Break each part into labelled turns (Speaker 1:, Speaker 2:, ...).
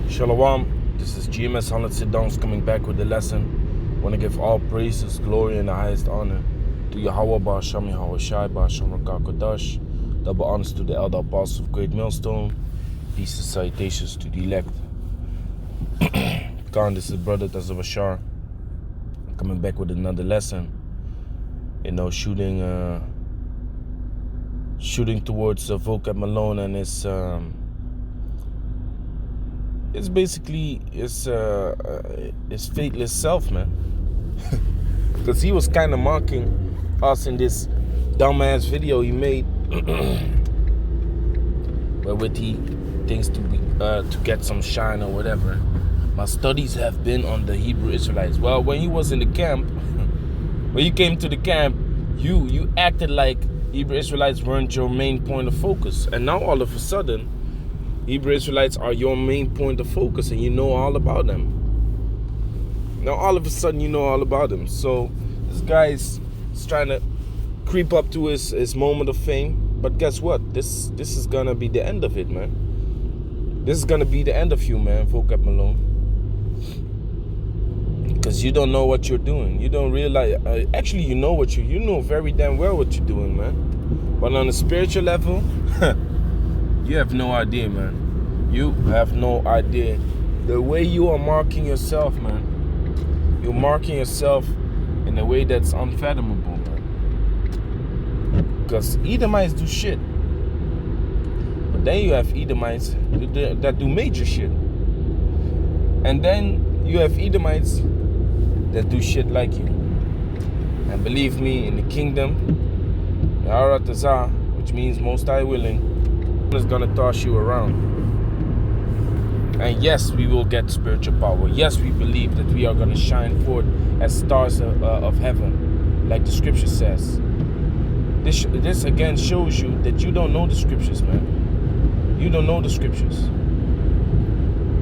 Speaker 1: Shalom, this is GMS 100 Sit-Downs coming back with the lesson. I want to give all praises, glory, and the highest honor to Yahweh Ba'Hasham Yahweh Shai Ba'Hasham Rakah Kodash. Double honors to the elder apostles of Great Millstone. Peace and salutations to the elect. God, this is Brother Tazavashar coming back with another lesson. You know, shooting towards Vocab Malone and it's basically his faithless self, man. Because he was kind of mocking us in this dumbass video he made, wherewith he thinks to get some shine or whatever. My studies have been on the Hebrew Israelites. Well, when he was in the camp, when you came to the camp, you acted like Hebrew Israelites weren't your main point of focus, and now all of a sudden, Hebrew Israelites are your main point of focus, and you know all about them. Now all of a sudden you know all about them. So this guy's trying to creep up to his moment of fame. But guess what? This is gonna be the end of it, man. This is gonna be the end of you, man, Vocab Malone. Because you don't know what you're doing. You don't realize. Actually, you know you know very damn well what you're doing, man. But on a spiritual level, you have no idea, man. You have no idea. The way you are marking yourself, man. You're marking yourself in a way that's unfathomable, man. Because Edomites do shit. But then you have Edomites that do major shit. And then you have Edomites that do shit like you. And believe me, in the kingdom, Yaharatazah, which means Most High willing, is gonna toss you around. And yes, we will get spiritual power. Yes, we believe that we are gonna shine forth as stars of heaven, like the scripture says. This again shows you that you don't know the scriptures, man. You don't know the scriptures.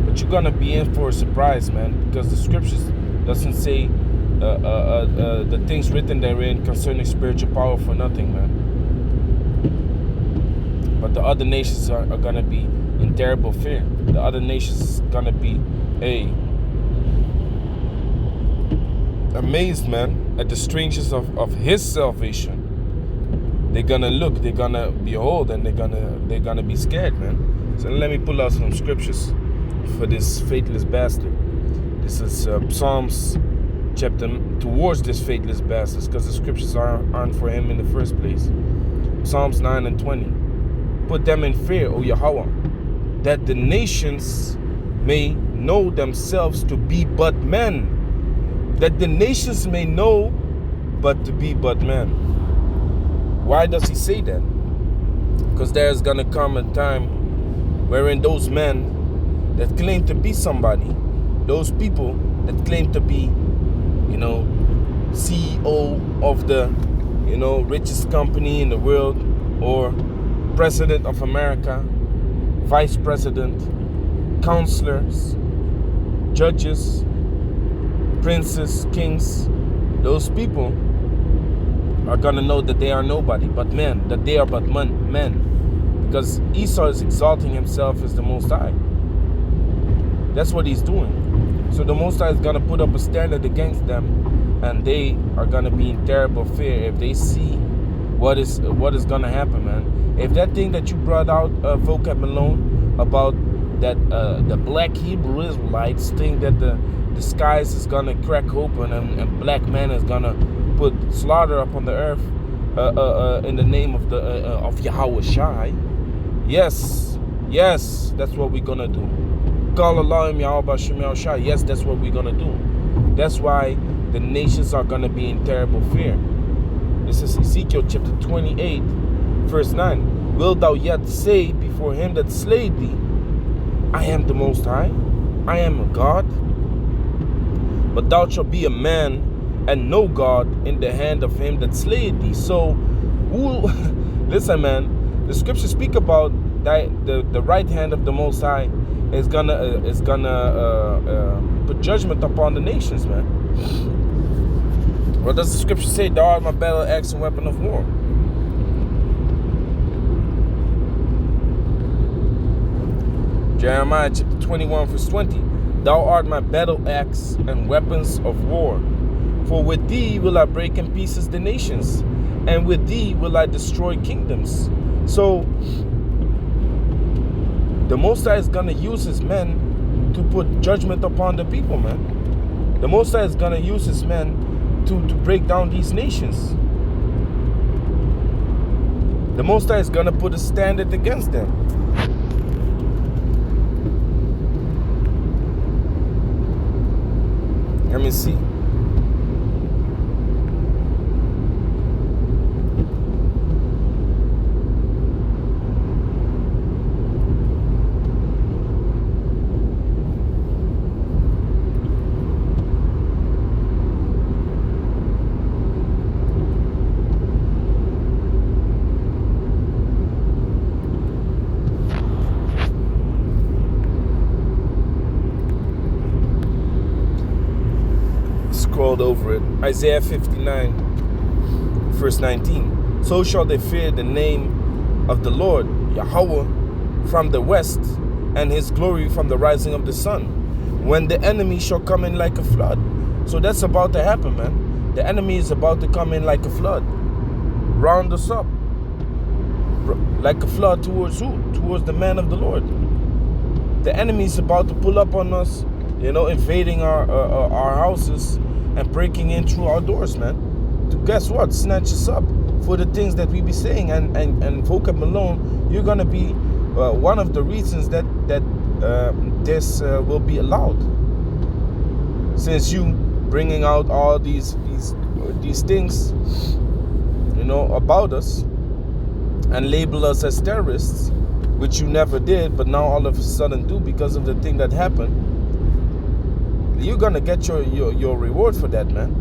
Speaker 1: But you're gonna be in for a surprise, man, because the scriptures doesn't say the things written therein concerning spiritual power for nothing, man. But the other nations are gonna be in terrible fear. The other nations is gonna be amazed, man, at the strangeness of his salvation. They're gonna look, they're gonna behold, and they're gonna be scared, man. So let me pull out some scriptures for this faithless bastard. This is Psalms chapter towards this faithless bastard, because the scriptures aren't for him in the first place. Psalms 9 and 20. Put them in fear, O Yahweh, that the nations may know themselves to be but men. That the nations may know but to be but men. Why does he say that? Because there's going to come a time wherein those men that claim to be somebody, those people that claim to be, CEO of the, richest company in the world, or President of America, Vice President, counselors, judges, princes, kings, those people are going to know that they are nobody but men, that they are but men. Because Esau is exalting himself as the Most High. That's what he's doing. So the Most High is going to put up a standard against them, and they are going to be in terrible fear if they see what is going to happen, man. If that thing that you brought out, Vocab Malone, about that the Black Hebrew Israelites think that the skies is going to crack open and black man is going to put slaughter upon the earth in the name of Yahweh Shai. Yes, that's what we're going to do. Call Allah Yahweh Shai. Yes, that's what we're going to do. That's why the nations are going to be in terrible fear. This is Ezekiel chapter 28, verse 9. Wilt thou yet say before him that slayed thee, I am the Most High, I am a God? But thou shalt be a man and no God in the hand of him that slayed thee. So, listen, man, the scriptures speak about that the right hand of the Most High is gonna put judgment upon the nations, man. What does the scripture say? Thou art my battle axe and weapon of war. Jeremiah chapter 21 verse 20. Thou art my battle axe and weapons of war. For with thee will I break in pieces the nations, and with thee will I destroy kingdoms. So the Most High is going to use his men to put judgment upon the people, man. The Most High is going to use his men to break down these nations. The Most High is going to put a standard against them. Let me see. Scrolled over it. Isaiah 59 verse 19. So shall they fear the name of the Lord Yahweh from the west, and his glory from the rising of the sun, when the enemy shall come in like a flood. So that's about to happen, man. The enemy is about to come in like a flood, round us up like a flood. Towards who? Towards the man of the Lord. The enemy is about to pull up on us, invading our houses and breaking in through our doors, man. To guess what? Snatch us up for the things that we be saying. And Vocab Malone, you're gonna be one of the reasons that this will be allowed. Since you bringing out all these things, about us, and label us as terrorists, which you never did, but now all of a sudden do because of the thing that happened. You're gonna get your reward for that, man.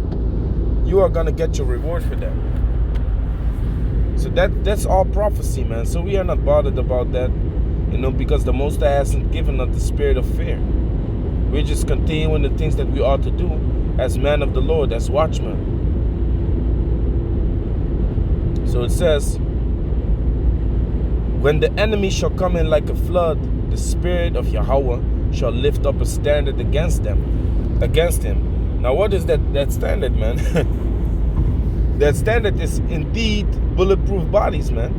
Speaker 1: You are gonna get your reward for that. So that's all prophecy, man. So we are not bothered about that, because the Most High hasn't given us the spirit of fear. We're just continuing the things that we ought to do as man of the Lord, as watchmen. So it says, when the enemy shall come in like a flood, the spirit of Yahweh shall lift up a standard against him. Now what is that standard, man? That standard is indeed bulletproof bodies, man.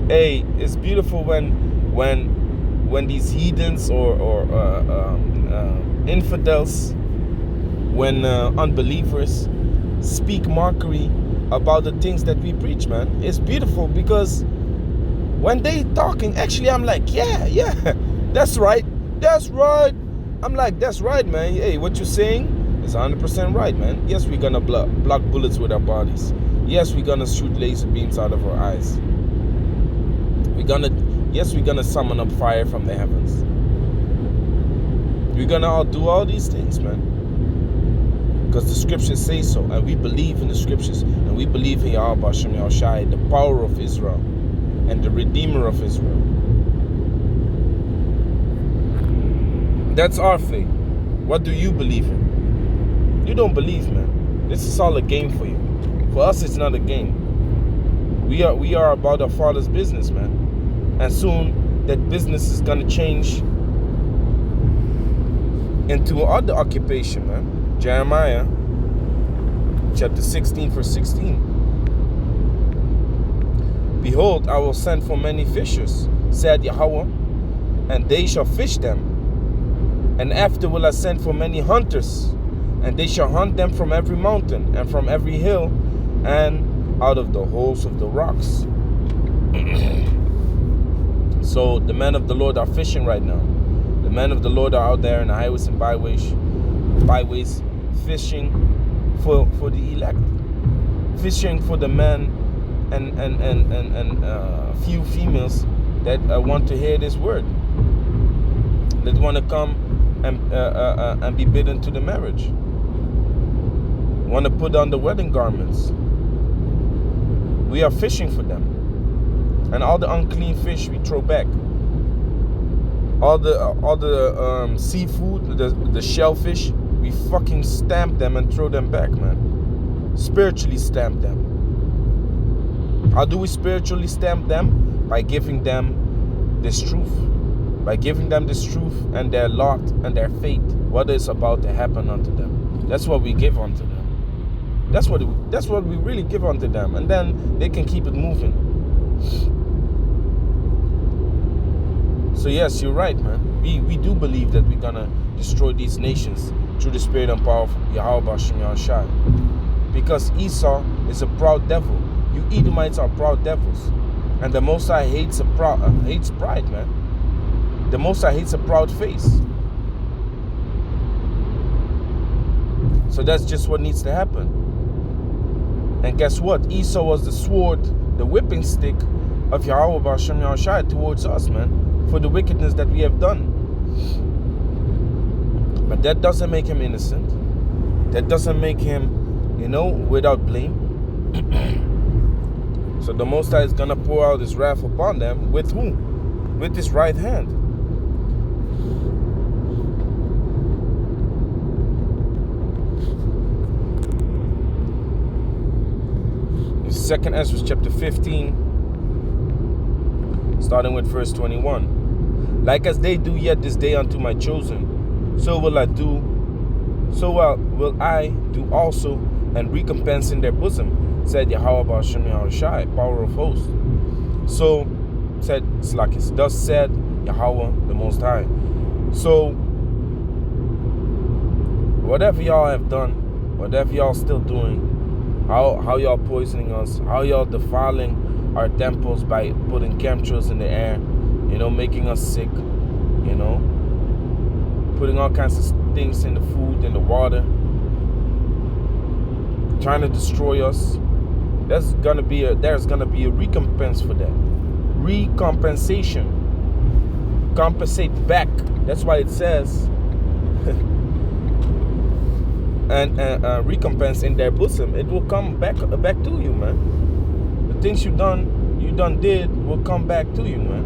Speaker 1: Hey, it's beautiful when these heathens or infidels, when unbelievers speak mockery about the things that we preach, man. It's beautiful because when they talking, actually I'm like, yeah, that's right. I'm like, that's right, man. Hey, what you're saying is 100% right, man. Yes, we're gonna block bullets with our bodies. Yes, we're gonna shoot laser beams out of our eyes. We're gonna summon up fire from the heavens. We're gonna all do all these things, man, because the scriptures say so, and we believe in the scriptures, and we believe in Yahweh Hashem Yahushai, the power of Israel and the Redeemer of Israel. That's our faith. What do you believe in? You don't believe, man. This is all a game for you. For us, it's not a game. We are about our Father's business, man. And soon that business is gonna change into other occupation, man. Jeremiah chapter 16 verse 16. Behold, I will send for many fishers, said Yahweh, and they shall fish them. And after will I send for many hunters, and they shall hunt them from every mountain, and from every hill, and out of the holes of the rocks. So the men of the Lord are fishing right now. The men of the Lord are out there in the highways and byways fishing for the elect, fishing for the men and few females that want to hear this word, that want to come and be bidden to the marriage, want to put on the wedding garments. We are fishing for them, and all the unclean fish we throw back. All the seafood, the shellfish, we fucking stamp them and throw them back, man. Spiritually stamp them. How do we spiritually stamp them? By giving them this truth. by giving them this truth and their lot and their fate, what is about to happen unto them. That's what we give unto them. That's what we really give unto them, and then they can keep it moving. So yes, you're right, man. We do believe that we're gonna destroy these nations through the spirit and power of Yahweh Shem Yahushai. Because Esau is a proud devil. You Edomites are proud devils. And the Most High hates pride, man. The Most High hates a proud face. So that's just what needs to happen. And guess what? Esau was the sword, the whipping stick of Yahweh Shem Yahushai towards us, man, for the wickedness that we have done. But that doesn't make him innocent. That doesn't make him, without blame. So the Most High is going to pour out his wrath upon them. With whom? With his right hand. In 2nd Ezra chapter 15, starting with verse 21. Like as they do yet this day unto my chosen, so will I do also, and recompense in their bosom, said Yahweh Shem Yahushai, power of hosts. So said Slakis, thus said Yahweh the Most High. So whatever y'all have done, whatever y'all still doing, how y'all poisoning us, how y'all defiling our temples by putting chemtrails in the air, making us sick, putting all kinds of things in the food, in the water, trying to destroy us. There's gonna be a recompense for that. Recompensation. Compensate back. That's why it says and recompense in their bosom. It will come back to you, man. The things you did will come back to you, man.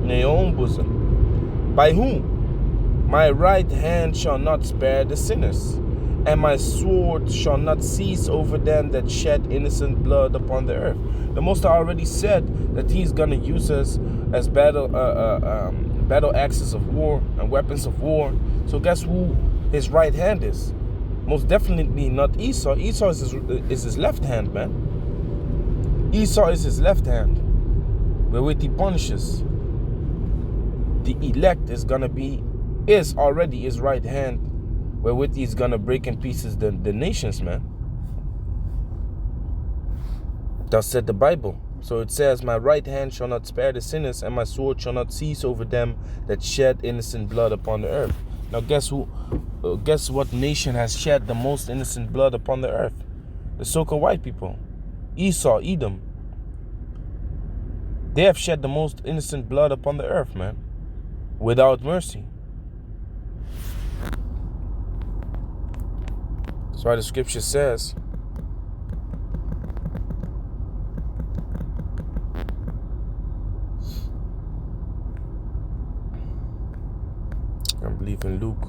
Speaker 1: In your own bosom. By whom? My right hand shall not spare the sinners, and my sword shall not cease over them that shed innocent blood upon the earth. The Most High already said that He's gonna use us as battle axes of war and weapons of war. So guess who His right hand is? Most definitely not Esau. Esau is his left hand, man. Esau is his left hand, wherewith he punishes. The elect is already his right hand, wherewith he's gonna break in pieces the nations, man. Thus said the Bible. So it says, my right hand shall not spare the sinners, and my sword shall not cease over them that shed innocent blood upon the earth. Now guess what nation has shed the most innocent blood upon the earth? The so-called white people. Esau, Edom. They have shed the most innocent blood upon the earth, man. Without mercy. That's why the scripture says, I believe in Luke.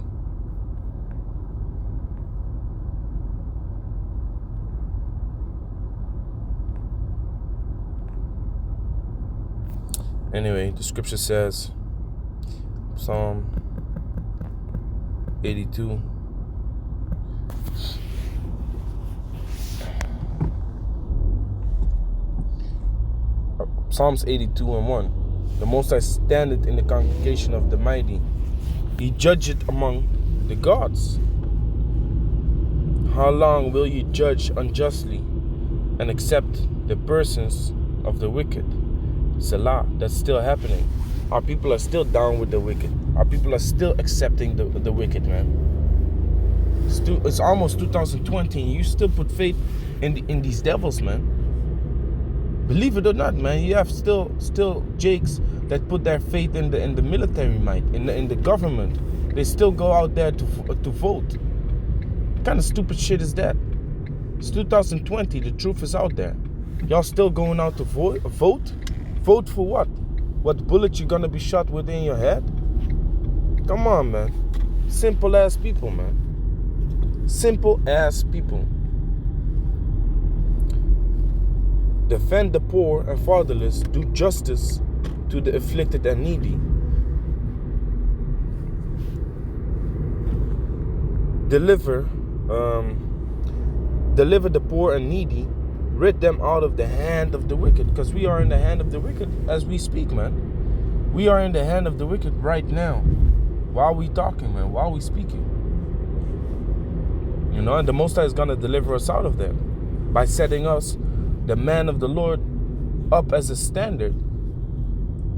Speaker 1: Anyway, the scripture says, Psalm 82. Psalms 82 and 1. The Most High standeth in the congregation of the mighty. He judgeth among the gods. How long will you judge unjustly and accept the persons of the wicked? Selah, that's still happening. Our people are still down with the wicked. Our people are still accepting the wicked, man. It's almost 2020 and you still put faith in these devils, man. Believe it or not, man, you have still jakes that put their faith in the military might, in the government. They still go out there to vote. What kind of stupid shit is that? It's 2020. The truth is out there. Y'all still going out to vote? Vote for what? What bullet you gonna be shot within your head? Come on, man. Simple ass people, man. Simple ass people. Defend the poor and fatherless. Do justice to the afflicted and needy. deliver the poor and needy, rid them out of the hand of the wicked, because we are in the hand of the wicked as we speak, man. We are in the hand of the wicked right now, while we talking, man, while we speaking. You know, and the Most High is gonna deliver us out of that by setting us, the man of the Lord, up as a standard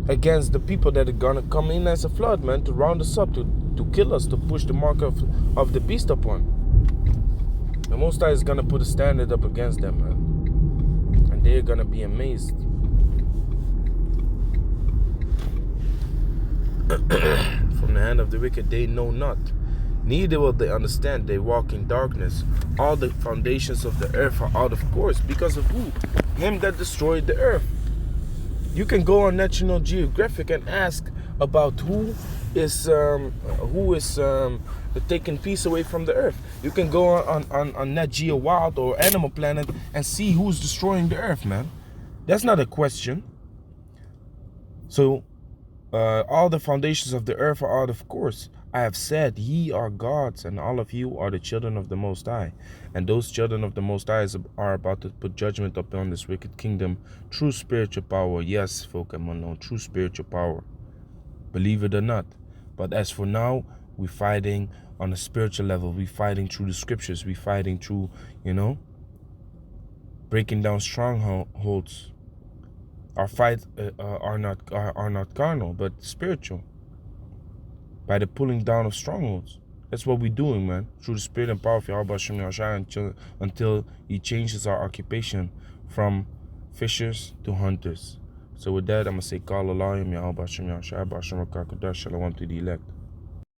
Speaker 1: against the people that are gonna come in as a flood, man, to round us up, to kill us, to push the mark of the beast upon. The Most High is gonna put a standard up against them, man, and they're gonna be amazed. From the hand of the wicked they know not, neither will they understand. They walk in darkness. All the foundations of the earth are out of course. Because of who? Him that destroyed the earth. You can go on National Geographic and ask about who is taking peace away from the earth. You can go on Nat Geo Wild or Animal Planet and see who's destroying the earth, man. That's not a question. So all the foundations of the earth are out of course. I have said, ye are gods, and all of you are the children of the Most High. And those children of the Most High are about to put judgment upon this wicked kingdom. True spiritual power. Yes, Vocab Malone, true spiritual power. Believe it or not. But as for now, we're fighting on a spiritual level. We're fighting through the scriptures. We're fighting through, breaking down strongholds. Our fights are not carnal, but spiritual. By the pulling down of strongholds. That's what we're doing, man. Through the spirit and power of Yahweh Shem Yahshua, until he changes our occupation from fishers to hunters. So with that, I'm going to say, Call Allahim, Yahweh Shem Yahshua, Shalom to the elect.